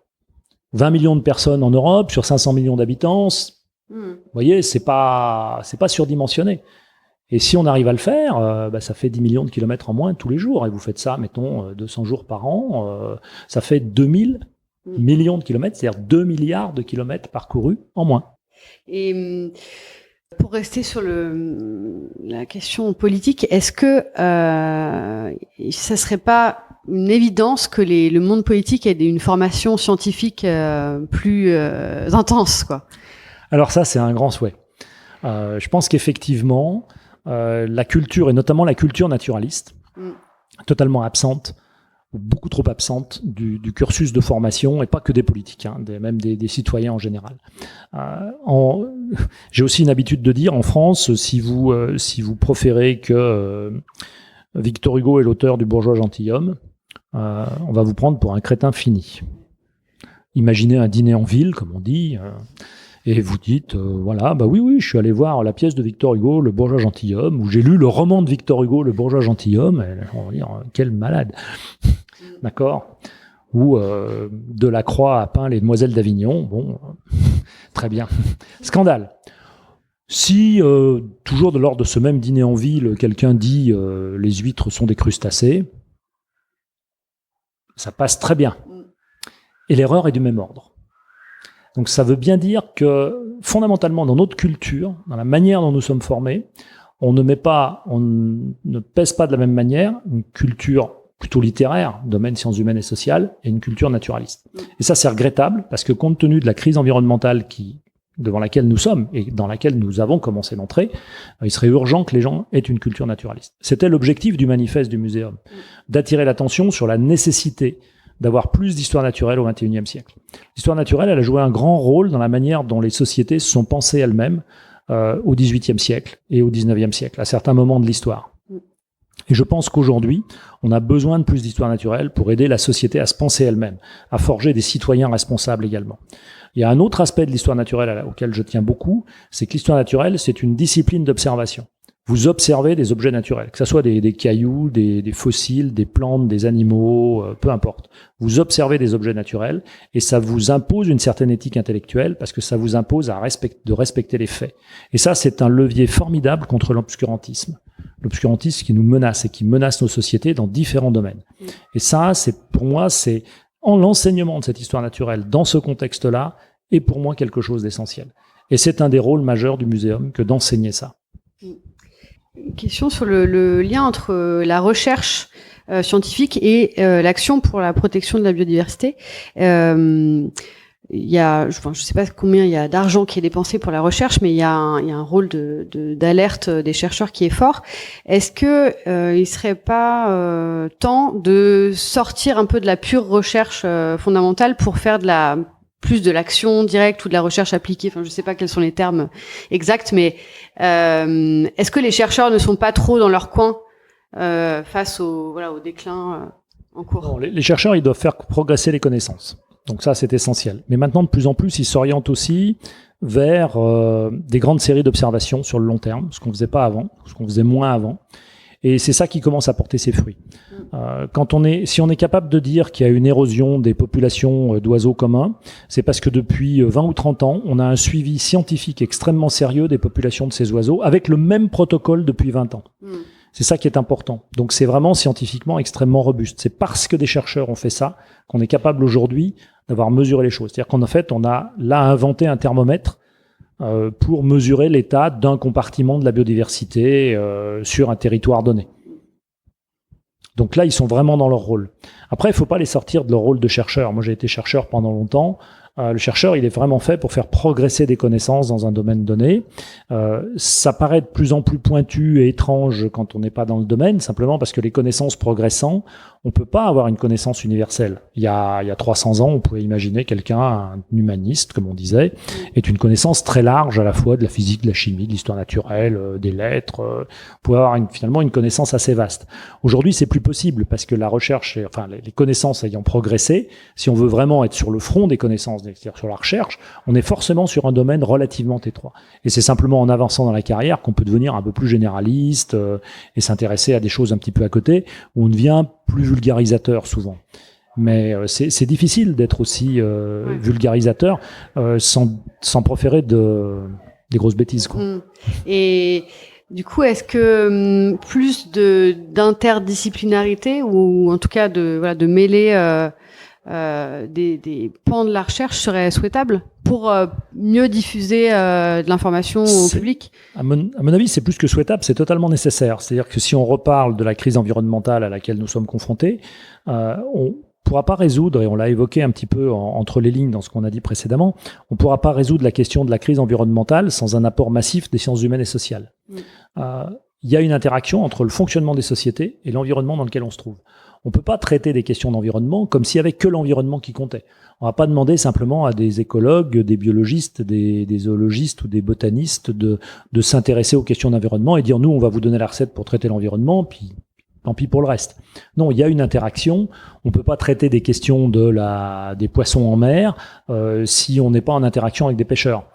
20 millions de personnes en Europe sur 500 millions d'habitants, vous voyez, c'est pas surdimensionné. Et si on arrive à le faire, ça fait 10 millions de kilomètres en moins tous les jours. Et vous faites ça, mettons, 200 jours par an, ça fait 2000 millions de kilomètres, c'est-à-dire 2 milliards de kilomètres parcourus en moins. Et pour rester sur la question politique, est-ce que ça serait pas une évidence que le monde politique ait une formation scientifique plus intense, quoi? Alors ça, c'est un grand souhait. Je pense qu'effectivement, la culture, et notamment la culture naturaliste, totalement absente, ou beaucoup trop absente du cursus de formation, et pas que des politiques, même des citoyens en général. J'ai aussi une habitude de dire, en France, si vous proférez que Victor Hugo est l'auteur du Bourgeois gentilhomme, on va vous prendre pour un crétin fini. Imaginez un dîner en ville, comme on dit, et vous dites, oui, je suis allé voir la pièce de Victor Hugo, Le Bourgeois gentilhomme, ou j'ai lu le roman de Victor Hugo, Le Bourgeois gentilhomme, et on va dire, quel malade, d'accord? Ou Delacroix a peint Les Demoiselles d'Avignon, bon, très bien. Scandale. Si, toujours lors de ce même dîner en ville, quelqu'un dit les huîtres sont des crustacés, ça passe très bien. Et l'erreur est du même ordre. Donc ça veut bien dire que fondamentalement dans notre culture, dans la manière dont nous sommes formés, on ne pèse pas de la même manière une culture plutôt littéraire, domaine sciences humaines et sociales, et une culture naturaliste. Et ça c'est regrettable parce que compte tenu de la crise environnementale devant laquelle nous sommes et dans laquelle nous avons commencé d'entrer, il serait urgent que les gens aient une culture naturaliste. C'était l'objectif du manifeste du muséum, d'attirer l'attention sur la nécessité d'avoir plus d'histoire naturelle au XXIe siècle. L'histoire naturelle, elle a joué un grand rôle dans la manière dont les sociétés se sont pensées elles-mêmes au XVIIIe siècle et au XIXe siècle, à certains moments de l'histoire. Et je pense qu'aujourd'hui, on a besoin de plus d'histoire naturelle pour aider la société à se penser elle-même, à forger des citoyens responsables également. Il y a un autre aspect de l'histoire naturelle auquel je tiens beaucoup, c'est que l'histoire naturelle, c'est une discipline d'observation. Vous observez des objets naturels, que ce soit des cailloux, des fossiles, des plantes, des animaux, peu importe. Vous observez des objets naturels et ça vous impose une certaine éthique intellectuelle parce que ça vous impose de respecter les faits. Et ça, c'est un levier formidable contre l'obscurantisme. L'obscurantisme qui nous menace et qui menace nos sociétés dans différents domaines. Et ça, pour moi, l'enseignement de cette histoire naturelle dans ce contexte-là est pour moi quelque chose d'essentiel. Et c'est un des rôles majeurs du muséum que d'enseigner ça. Une question sur le lien entre la recherche scientifique et l'action pour la protection de la biodiversité. Il y a, je sais pas combien il y a d'argent qui est dépensé pour la recherche, mais il y a un rôle d'alerte des chercheurs qui est fort. Est-ce que il serait pas temps de sortir un peu de la pure recherche fondamentale pour faire plus de l'action directe ou de la recherche appliquée? Enfin, je sais pas quels sont les termes exacts, mais est-ce que les chercheurs ne sont pas trop dans leur coin face au déclin en cours? Non, les chercheurs, ils doivent faire progresser les connaissances. Donc ça, c'est essentiel. Mais maintenant, de plus en plus, ils s'orientent aussi vers des grandes séries d'observations sur le long terme, ce qu'on faisait pas avant, ce qu'on faisait moins avant. Et c'est ça qui commence à porter ses fruits. Si on est capable de dire qu'il y a une érosion des populations d'oiseaux communs, c'est parce que depuis 20 ou 30 ans, on a un suivi scientifique extrêmement sérieux des populations de ces oiseaux, avec le même protocole depuis 20 ans. C'est ça qui est important. Donc c'est vraiment scientifiquement extrêmement robuste. C'est parce que des chercheurs ont fait ça qu'on est capable aujourd'hui d'avoir mesuré les choses. C'est-à-dire qu'en fait, on a là inventé un thermomètre pour mesurer l'état d'un compartiment de la biodiversité sur un territoire donné. Donc là, ils sont vraiment dans leur rôle. Après, il ne faut pas les sortir de leur rôle de chercheur. Moi, j'ai été chercheur pendant longtemps. Le chercheur, il est vraiment fait pour faire progresser des connaissances dans un domaine donné. Ça paraît de plus en plus pointu et étrange quand on n'est pas dans le domaine, simplement parce que les connaissances progressant, on peut pas avoir une connaissance universelle. Il y a 300 ans, on pouvait imaginer quelqu'un, un humaniste, comme on disait, est une connaissance très large à la fois de la physique, de la chimie, de l'histoire naturelle, des lettres. On pouvait avoir finalement une connaissance assez vaste. Aujourd'hui, c'est plus possible parce que la recherche, les connaissances ayant progressé, si on veut vraiment être sur le front des connaissances, c'est-à-dire sur la recherche, on est forcément sur un domaine relativement étroit. Et c'est simplement en avançant dans la carrière qu'on peut devenir un peu plus généraliste et s'intéresser à des choses un petit peu à côté, où on devient plus vulgarisateur souvent. Mais c'est difficile d'être aussi vulgarisateur sans proférer des grosses bêtises, quoi. Et du coup, est-ce que plus d'interdisciplinarité ou en tout cas de mêler des pans de la recherche serait souhaitable pour mieux diffuser de l'information au public? À mon avis, c'est plus que souhaitable, c'est totalement nécessaire. C'est-à-dire que si on reparle de la crise environnementale à laquelle nous sommes confrontés, on pourra pas résoudre, et on l'a évoqué un petit peu entre les lignes dans ce qu'on a dit précédemment, on pourra pas résoudre la question de la crise environnementale sans un apport massif des sciences humaines et sociales. Il y a une interaction entre le fonctionnement des sociétés et l'environnement dans lequel on se trouve. On peut pas traiter des questions d'environnement comme s'il y avait que l'environnement qui comptait. On va pas demander simplement à des écologues, des biologistes, des zoologistes ou des botanistes de s'intéresser aux questions d'environnement et dire nous on va vous donner la recette pour traiter l'environnement, puis tant pis pour le reste. Non, il y a une interaction. On peut pas traiter des questions des poissons en mer si on n'est pas en interaction avec des pêcheurs,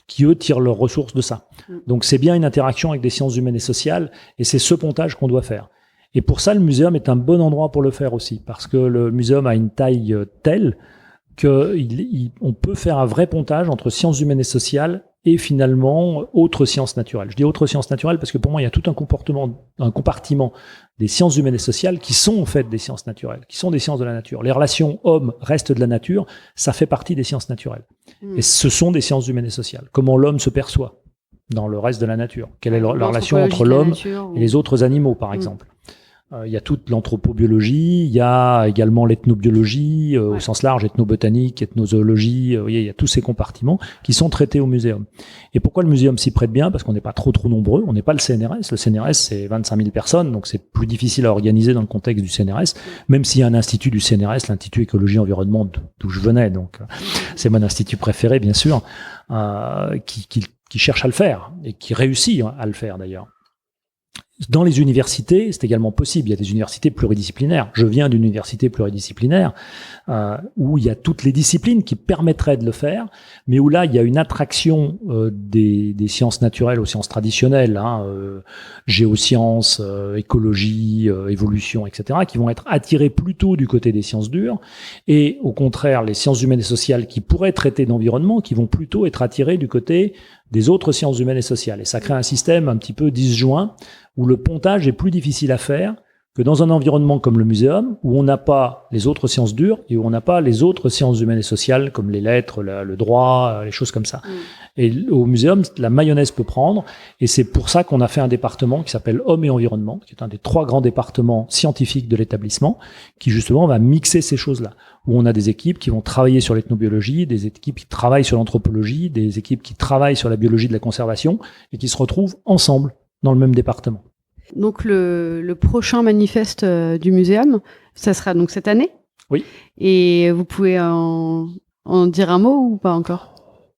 qui eux tirent leurs ressources de ça. Donc c'est bien une interaction avec des sciences humaines et sociales, et c'est ce pontage qu'on doit faire. Et pour ça, le muséum est un bon endroit pour le faire aussi, parce que le muséum a une taille telle qu'on peut faire un vrai pontage entre sciences humaines et sociales et finalement autres sciences naturelles. Je dis autres sciences naturelles parce que pour moi, il y a tout un compartiment des sciences humaines et sociales qui sont en fait des sciences naturelles, qui sont des sciences de la nature. Les relations hommes-reste de la nature, ça fait partie des sciences naturelles. Et ce sont des sciences humaines et sociales. Comment l'homme se perçoit dans le reste de la nature. Quelle est la relation entre l'homme et les autres animaux, par exemple. Il y a toute l'anthropobiologie, il y a également l'ethnobiologie, au sens large, ethnobotanique, ethnozoologie, vous voyez, il y a tous ces compartiments qui sont traités au muséum. Et pourquoi le muséum s'y prête bien? Parce qu'on n'est pas trop nombreux, on n'est pas le CNRS. Le CNRS, c'est 25 000 personnes, donc c'est plus difficile à organiser dans le contexte du CNRS, même s'il y a un institut du CNRS, l'Institut Écologie-Environnement, d'où je venais, donc c'est mon institut préféré, bien sûr, qui cherche à le faire, et qui réussit à le faire d'ailleurs. Dans les universités, c'est également possible. Il y a des universités pluridisciplinaires. Je viens d'une université pluridisciplinaire où il y a toutes les disciplines qui permettraient de le faire, mais où là, il y a une attraction des sciences naturelles aux sciences traditionnelles, géosciences, écologie, évolution, etc., qui vont être attirées plutôt du côté des sciences dures, et au contraire, les sciences humaines et sociales qui pourraient traiter d'environnement, qui vont plutôt être attirées du côté des autres sciences humaines et sociales. Et ça crée un système un petit peu disjoint, où le pontage est plus difficile à faire que dans un environnement comme le muséum, où on n'a pas les autres sciences dures et où on n'a pas les autres sciences humaines et sociales, comme les lettres, le droit, les choses comme ça. Et au muséum, la mayonnaise peut prendre, et c'est pour ça qu'on a fait un département qui s'appelle Hommes et Environnement, qui est un des 3 grands départements scientifiques de l'établissement, qui justement va mixer ces choses-là, où on a des équipes qui vont travailler sur l'ethnobiologie, des équipes qui travaillent sur l'anthropologie, des équipes qui travaillent sur la biologie de la conservation, et qui se retrouvent ensemble dans le même département. Donc le prochain manifeste du muséum, ça sera donc cette année? Oui. Et vous pouvez en dire un mot ou pas encore?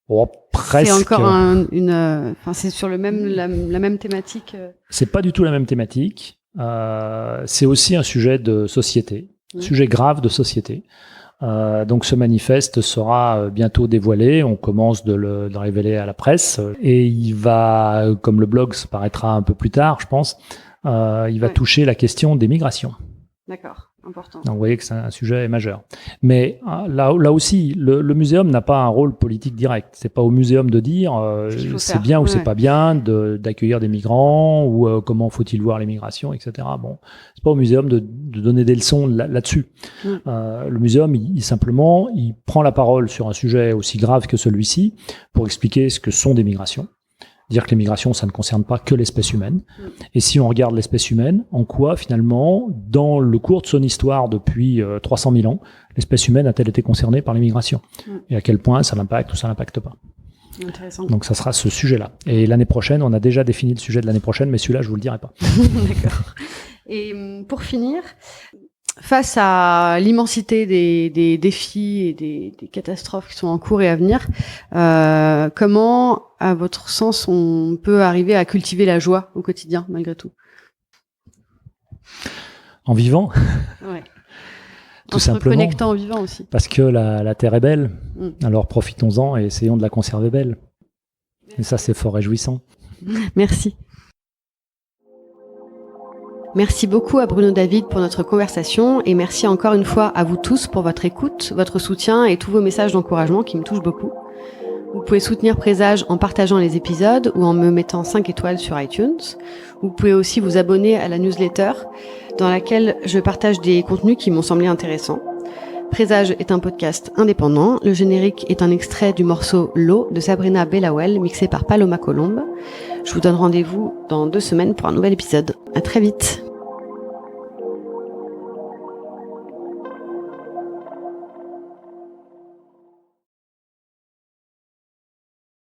Oh, presque. C'est encore c'est sur la même thématique. C'est pas du tout la même thématique. C'est aussi un sujet de société, sujet grave de société. Donc ce manifeste sera bientôt dévoilé, on commence de le révéler à la presse, et il va, comme le blog se paraîtra un peu plus tard, je pense, il va toucher la question des migrations. D'accord, important. Donc vous voyez que c'est un sujet majeur. Mais là aussi, le muséum n'a pas un rôle politique direct. C'est pas au muséum de dire c'est bien ou c'est pas bien d'accueillir des migrants, ou comment faut-il voir les migrations, etc. Bon, c'est pas au muséum de donner des leçons là-dessus. Le muséum, simplement, il prend la parole sur un sujet aussi grave que celui-ci pour expliquer ce que sont des migrations, dire que les migrations, ça ne concerne pas que l'espèce humaine. Et si on regarde l'espèce humaine, en quoi, finalement, dans le cours de son histoire depuis 300 000 ans, l'espèce humaine a-t-elle été concernée par les migrations ? Et à quel point ça l'impacte ou ça l'impacte pas ? Intéressant. Donc ça sera ce sujet-là. Et l'année prochaine, on a déjà défini le sujet de l'année prochaine, mais celui-là, je vous le dirai pas. D'accord. Et pour finir, face à l'immensité des défis et des catastrophes qui sont en cours et à venir, comment, à votre sens, on peut arriver à cultiver la joie au quotidien, malgré tout ? En vivant, Ouais. tout en se simplement. reconnectant en vivant aussi. Parce que la Terre est belle, alors profitons-en et essayons de la conserver belle. Et ça, c'est fort réjouissant. Merci. Merci beaucoup à Bruno David pour notre conversation et merci encore une fois à vous tous pour votre écoute, votre soutien et tous vos messages d'encouragement qui me touchent beaucoup. Vous pouvez soutenir Présage en partageant les épisodes ou en me mettant 5 étoiles sur iTunes. Vous pouvez aussi vous abonner à la newsletter dans laquelle je partage des contenus qui m'ont semblé intéressants. Présage est un podcast indépendant. Le générique est un extrait du morceau L'eau de Sabrina Bellawell mixé par Paloma Colombe. Je vous donne rendez-vous dans 2 semaines pour un nouvel épisode. À très vite.